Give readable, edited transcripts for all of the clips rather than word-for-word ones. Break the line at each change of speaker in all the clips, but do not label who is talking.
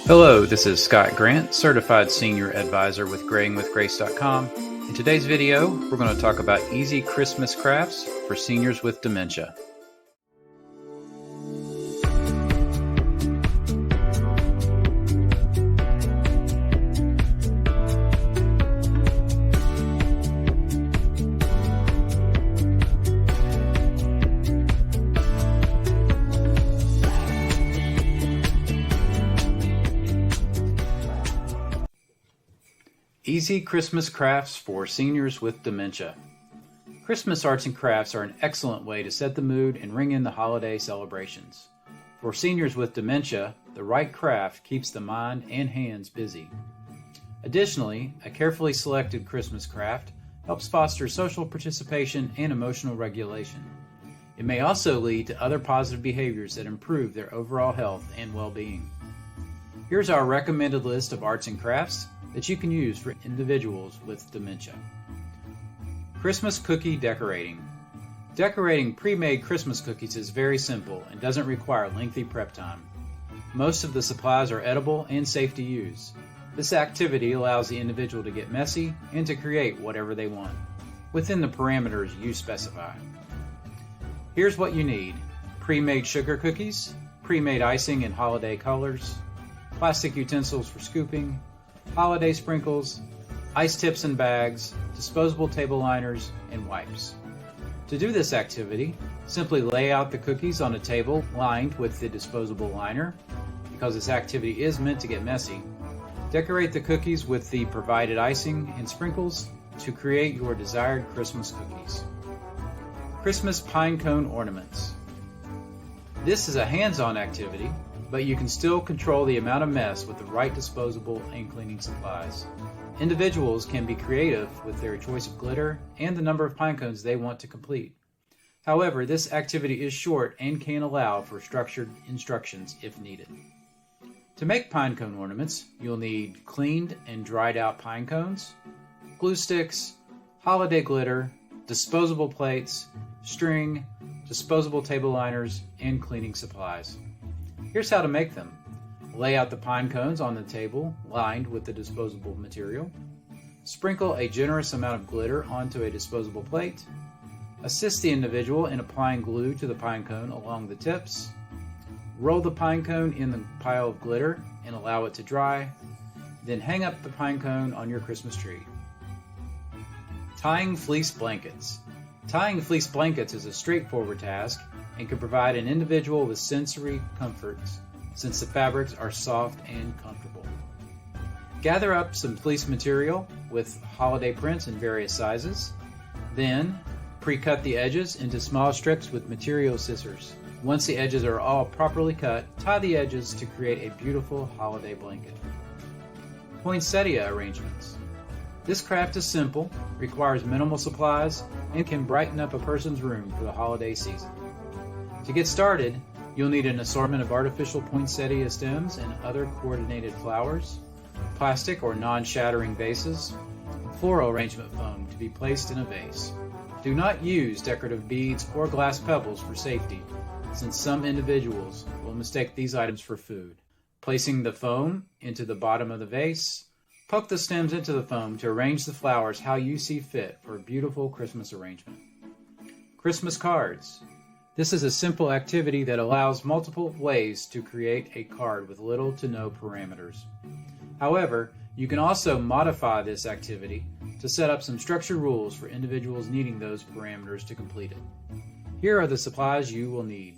Hello, this is Scott Grant, Certified Senior Advisor with grayingwithgrace.com. In today's video, we're going to talk about easy Christmas crafts for seniors with dementia. Easy Christmas crafts for seniors with dementia. Christmas arts and crafts are an excellent way to set the mood and ring in the holiday celebrations. For seniors with dementia, the right craft keeps the mind and hands busy. Additionally, a carefully selected Christmas craft helps foster social participation and emotional regulation. It may also lead to other positive behaviors that improve their overall health and well-being. Here's our recommended list of arts and crafts that you can use for individuals with dementia. Christmas cookie decorating. Decorating pre-made Christmas cookies is very simple and doesn't require lengthy prep time. Most of the supplies are edible and safe to use. This activity allows the individual to get messy and to create whatever they want, within the parameters you specify. Here's what you need: pre-made sugar cookies, pre-made icing in holiday colors, plastic utensils for scooping, holiday sprinkles, ice tips and bags, disposable table liners, and wipes. To do this activity, simply lay out the cookies on a table lined with the disposable liner. Because this activity is meant to get messy, decorate the cookies with the provided icing and sprinkles to create your desired Christmas cookies. Christmas Pinecone ornaments. This is a hands-on activity, but you can still control the amount of mess with the right disposable and cleaning supplies. Individuals can be creative with their choice of glitter and the number of pine cones they want to complete. However, this activity is short and can allow for structured instructions if needed. To make pine cone ornaments, you'll need cleaned and dried out pine cones, glue sticks, holiday glitter, disposable plates, string, disposable table liners, and cleaning supplies. Here's how to make them. Lay out the pine cones on the table lined with the disposable material. Sprinkle a generous amount of glitter onto a disposable plate. Assist the individual in applying glue to the pine cone along the tips. Roll the pine cone in the pile of glitter and allow it to dry. Then hang up the pine cone on your Christmas tree. Tying fleece blankets. Tying fleece blankets is a straightforward task and can provide an individual with sensory comforts since the fabrics are soft and comfortable. Gather up some fleece material with holiday prints in various sizes. Then, pre-cut the edges into small strips with material scissors. Once the edges are all properly cut, tie the edges to create a beautiful holiday blanket. Poinsettia arrangements. This craft is simple, requires minimal supplies, and can brighten up a person's room for the holiday season. To get started, you'll need an assortment of artificial poinsettia stems and other coordinated flowers, plastic or non-shattering vases, and floral arrangement foam to be placed in a vase. Do not use decorative beads or glass pebbles for safety, since some individuals will mistake these items for food. Placing the foam into the bottom of the vase, poke the stems into the foam to arrange the flowers how you see fit for a beautiful Christmas arrangement. Christmas cards. This is a simple activity that allows multiple ways to create a card with little to no parameters. However, you can also modify this activity to set up some structured rules for individuals needing those parameters to complete it. Here are the supplies you will need: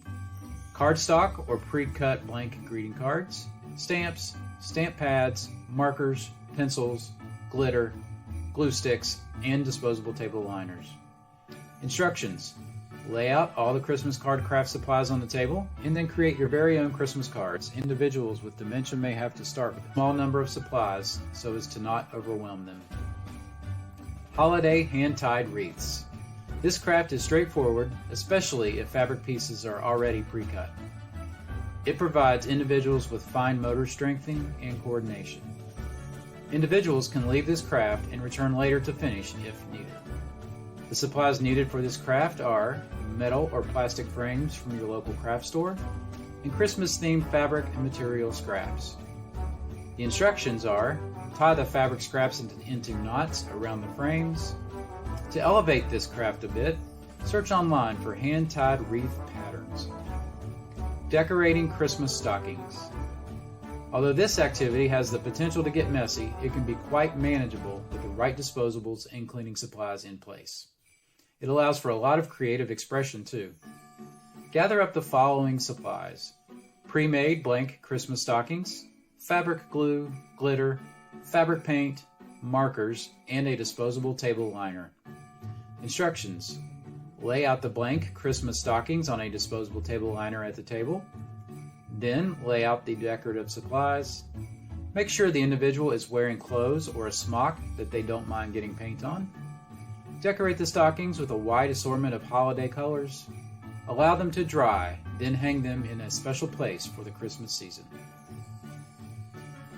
cardstock or pre-cut blank greeting cards, stamps, stamp pads, markers, pencils, glitter, glue sticks, and disposable table liners. Instructions. Lay out all the Christmas card craft supplies on the table, and then create your very own Christmas cards. Individuals with dementia may have to start with a small number of supplies so as to not overwhelm them. Holiday hand-tied wreaths. This craft is straightforward, especially if fabric pieces are already pre-cut. It provides individuals with fine motor strengthening and coordination. Individuals can leave this craft and return later to finish if needed. The supplies needed for this craft are metal or plastic frames from your local craft store, and Christmas-themed fabric and material scraps. The instructions are: tie the fabric scraps into knots around the frames. To elevate this craft a bit, search online for hand-tied wreath patterns. Decorating Christmas stockings. Although this activity has the potential to get messy, it can be quite manageable with the right disposables and cleaning supplies in place. It allows for a lot of creative expression too. Gather up the following supplies: pre-made blank Christmas stockings, fabric glue, glitter, fabric paint, markers, and a disposable table liner. Instructions: lay out the blank Christmas stockings on a disposable table liner at the table. Then lay out the decorative supplies. Make sure the individual is wearing clothes or a smock that they don't mind getting paint on. Decorate the stockings with a wide assortment of holiday colors. Allow them to dry, then hang them in a special place for the Christmas season.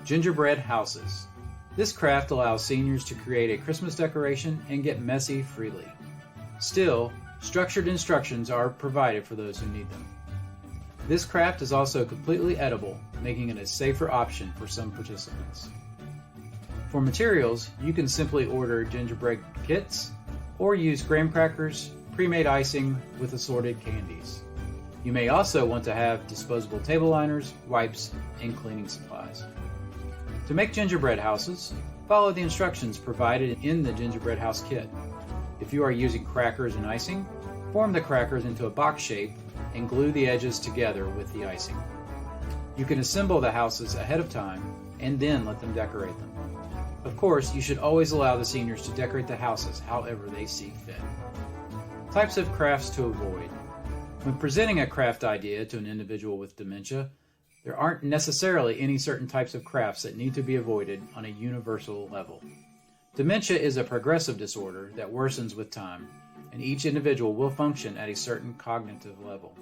Gingerbread houses. This craft allows seniors to create a Christmas decoration and get messy freely. Still, structured instructions are provided for those who need them. This craft is also completely edible, making it a safer option for some participants. For materials, you can simply order gingerbread kits or use graham crackers, pre-made icing with assorted candies. You may also want to have disposable table liners, wipes, and cleaning supplies. To make gingerbread houses, follow the instructions provided in the gingerbread house kit. If you are using crackers and icing, form the crackers into a box shape and glue the edges together with the icing. You can assemble the houses ahead of time and then let them decorate them. Of course, you should always allow the seniors to decorate the houses however they see fit. Types of crafts to avoid. When presenting a craft idea to an individual with dementia, there aren't necessarily any certain types of crafts that need to be avoided on a universal level. Dementia is a progressive disorder that worsens with time, and each individual will function at a certain cognitive level.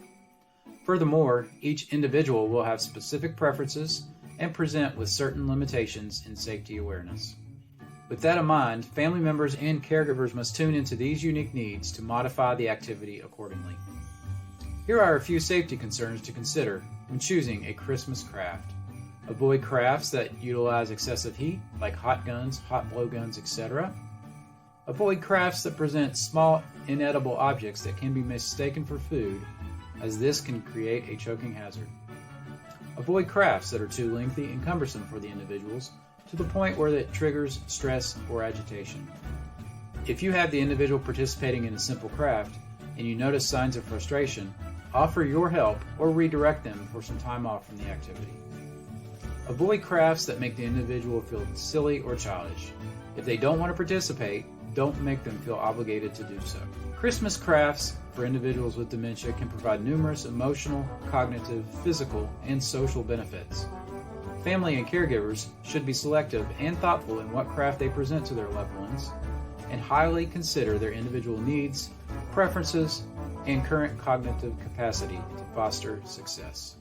Furthermore, each individual will have specific preferences and present with certain limitations in safety awareness. With that in mind, family members and caregivers must tune into these unique needs to modify the activity accordingly. Here are a few safety concerns to consider when choosing a Christmas craft. Avoid crafts that utilize excessive heat, like hot guns, hot blow guns, etc. Avoid crafts that present small, inedible objects that can be mistaken for food, as this can create a choking hazard. Avoid crafts that are too lengthy and cumbersome for the individuals to the point where it triggers stress or agitation. If you have the individual participating in a simple craft and you notice signs of frustration, offer your help or redirect them for some time off from the activity. Avoid crafts that make the individual feel silly or childish. If they don't want to participate, don't make them feel obligated to do so. Christmas crafts for individuals with dementia can provide numerous emotional, cognitive, physical, and social benefits. Family and caregivers should be selective and thoughtful in what craft they present to their loved ones, and highly consider their individual needs, preferences, and current cognitive capacity to foster success.